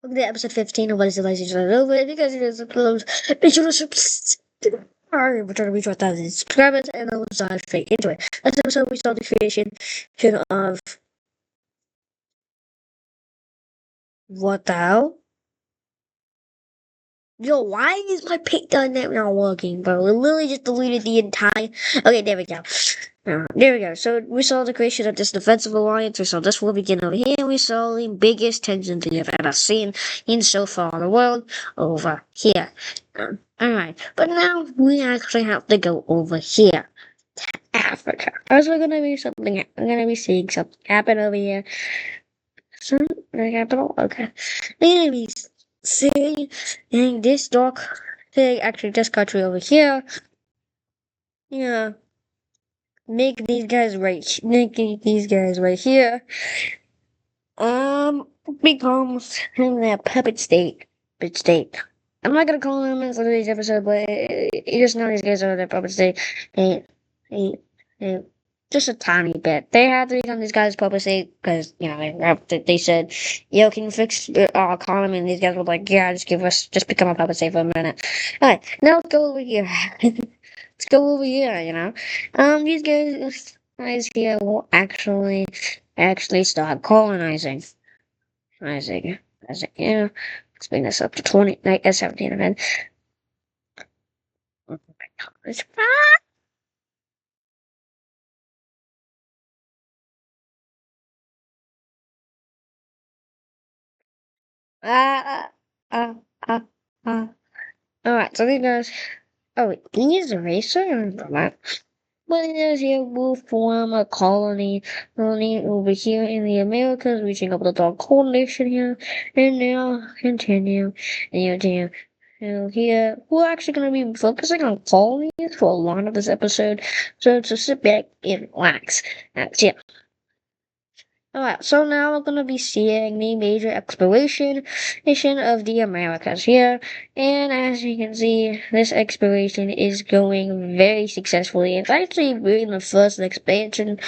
Welcome to episode 15 of What is Civilization Over. If you guys are close, be sure to subscribe. We're trying to reach 1,000 subscribers, and then we'll dive straight into it. Last episode, we saw the creation of. What the hell? Yo, why is my pick done that not working, bro? It literally just deleted the entire. Okay, there we go. There we go. So we saw the creation of this defensive alliance. We saw this war begin over here. We saw the biggest tensions we have ever seen in so far in the world over here. Alright, but now we actually have to go over here to Africa. As we're gonna be seeing something happen over here. So, the capital? Okay. We're gonna be seeing this dark thing, actually, this country over here. Yeah. Make these guys right here. Becomes a puppet state. Puppet state. I'm not gonna call them in today's episode, but you just know these guys are the puppet state. They, they, just a tiny bit. They had to become these guys' puppet state because, they said, yo, can you fix our economy? And these guys were like, yeah, just become a puppet state for a minute. Alright, now let's go over here. Let's go over here, these guys here will actually start colonizing. Yeah. Let's bring this up to 20, like 17 again. Oh my God, it's ah, ah, ah, ah. Alright, so these guys. Oh, wait, he's a racer? I remember that. But it is here will form a colony over here in the Americas, reaching up to the Dark Coalition here, and now continue, and here we're actually going to be focusing on colonies for a lot of this episode, so sit back and relax. Yeah. Alright, so now we're going to be seeing the major exploration mission of the Americas here. And as you can see, this exploration is going very successfully. It's actually really the first expansion,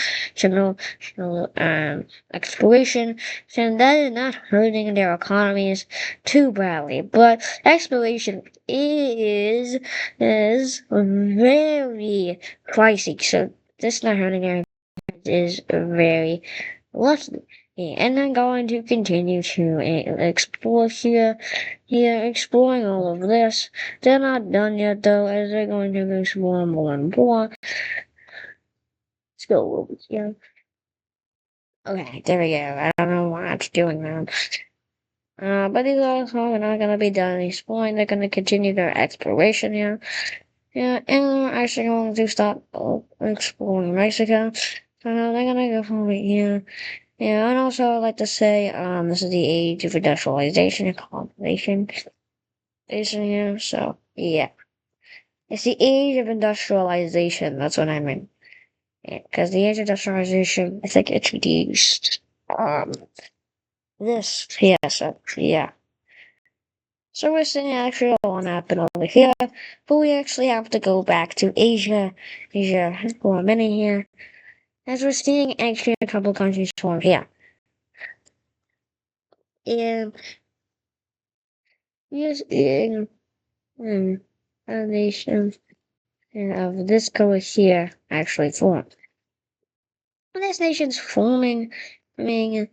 exploration, and that is not hurting their economies too badly. But exploration is very pricey, so this not hurting their is very lucky. And I'm going to continue to explore here, exploring all of this. They're not done yet, though, as they're going to explore more and more. Let's go over here. Okay, there we go. I don't know why I'm doing that. But these also are not going to be done exploring. They're going to continue their exploration here. Yeah, and we're actually going to start exploring Mexico. So they're going to go over here. Yeah, and also I'd like to say, this is the age of industrialization and colonization. Here, so yeah. It's the age of industrialization, that's what I mean. Because the age of industrialization, I think, introduced, this, yeah, so, yeah. So we're seeing actually a lot happen over here, but we actually have to go back to Asia for a minute here, as we're seeing actually a couple countries form here. And yes, a nation of this color here actually formed. And this nation's forming, I mean,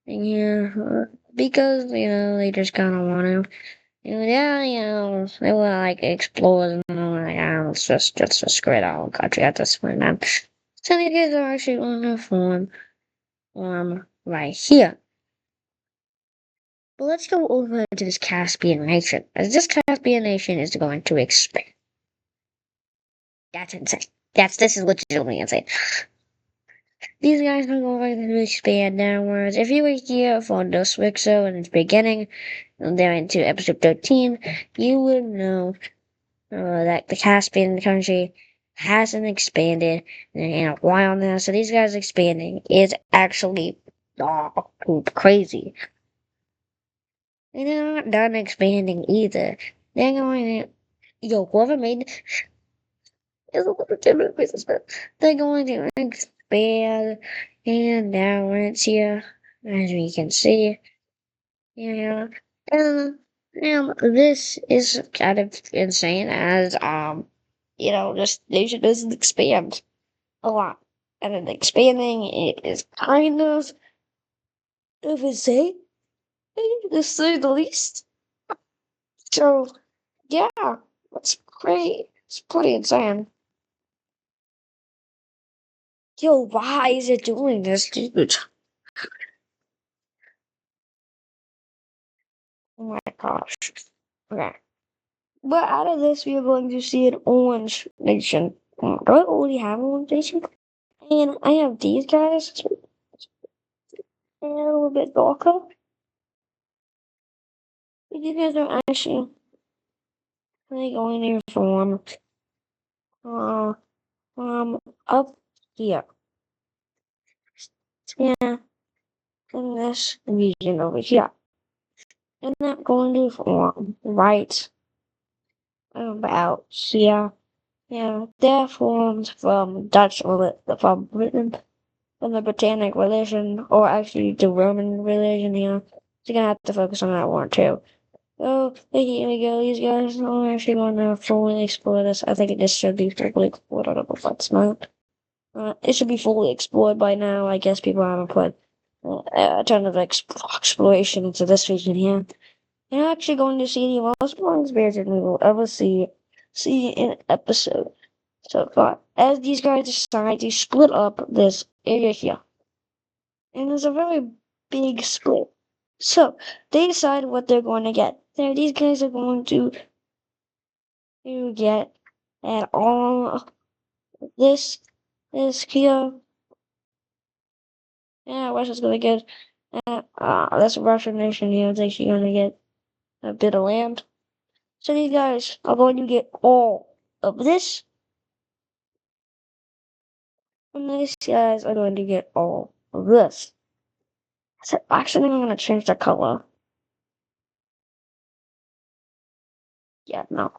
yeah, because, they just kind of want to, they were like explorers and all like, let's just create our own country at this point now. So these guys are actually going to form right here. But let's go over to this Caspian nation, as this Caspian nation is going to expand. That's insane. This is legitimately insane. These guys are going to expand downwards. If you were here for Dos Vixo in its beginning, and then into episode 13, you would know that the Caspian country hasn't expanded in a while now. So these guys expanding is actually crazy. And they're not done expanding either. They're going to, whoever made is a legitimate businessman. They're going to expand and downwards here, as we can see. Yeah, And this is kind of insane as this nation doesn't expand a lot. And then expanding it is kind of insane, to say the least. So yeah, that's great. It's pretty insane. Yo, why is it doing this, dude? Oh my gosh. Okay. But out of this, we are going to see an orange nation. Do I already have an orange nation? And I have these guys. And a little bit darker. These guys are actually really going to form uh, up here. Yeah, in this region over here. And not going to form right about here. Yeah, they're formed from from Britain, from the Britannic religion, or actually the Roman religion, yeah. So you're gonna have to focus on that one too. Oh, here we go. These guys don't actually want to fully explore this. I think this should be fully explored. I don't know if that's not. It should be fully explored by now. I guess people haven't put a ton of exploration into this region here. You're actually going to see the most boring experience we will ever see in an episode so far. As these guys decide to split up this area here. And it's a very big split. So they decide what they're going to get. There, these guys are going to get at all this here. Yeah, Russia's gonna get this Russian nation here is actually gonna get a bit of land. So these guys are going to get all of this. And these guys are going to get all of this. So actually I'm gonna change the color. Yeah, no.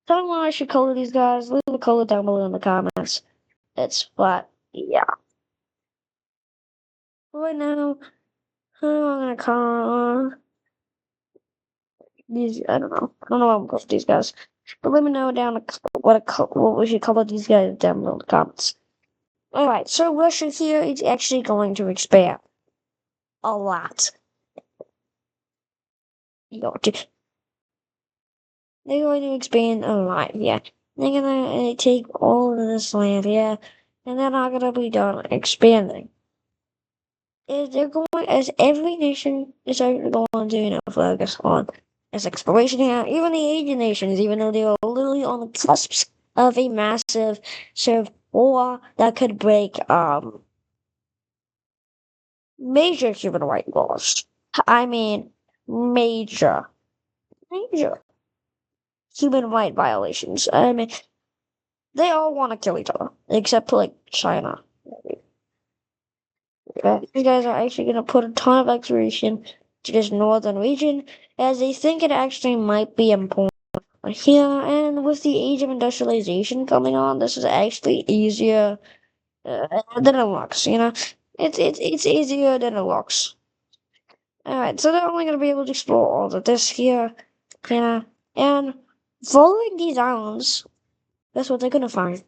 Tell me what I should color these guys. Leave the color down below in the comments. It's flat. Yeah. Right now, I'm gonna color these. I don't know. I don't know what I'm going for these guys. But let me know down what we should color these guys down below in the comments. Alright, so Russia here is actually going to expand a lot. They're going to expand a lot, yeah. They're gonna take all of this land, yeah, and they're not gonna be done expanding. They're going, as every nation is going to, focus on as exploration here. Even the Asian nations, even though they are literally on the cusp of a massive sort of war that could break major human rights laws. I mean, major human rights violations. I mean, they all want to kill each other, except for like China. These guys are actually going to put a ton of exploration to this northern region, as they think it actually might be important here. And with the age of industrialization coming on, this is actually easier than it looks. It's easier than it looks. Alright, so they're only going to be able to explore all of this here. Yeah, and following these islands, that's what they're going to find.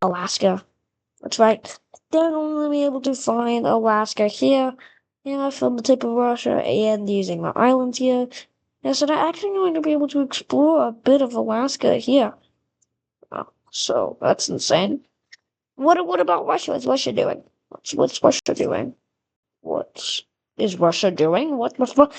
Alaska. That's right. They're only be able to find Alaska here, from the tip of Russia and using the islands here. Yeah, so they're actually going to be able to explore a bit of Alaska here. Oh, so that's insane. What about Russia? What's Russia doing? What's Russia doing? What is Russia doing? What the fuck?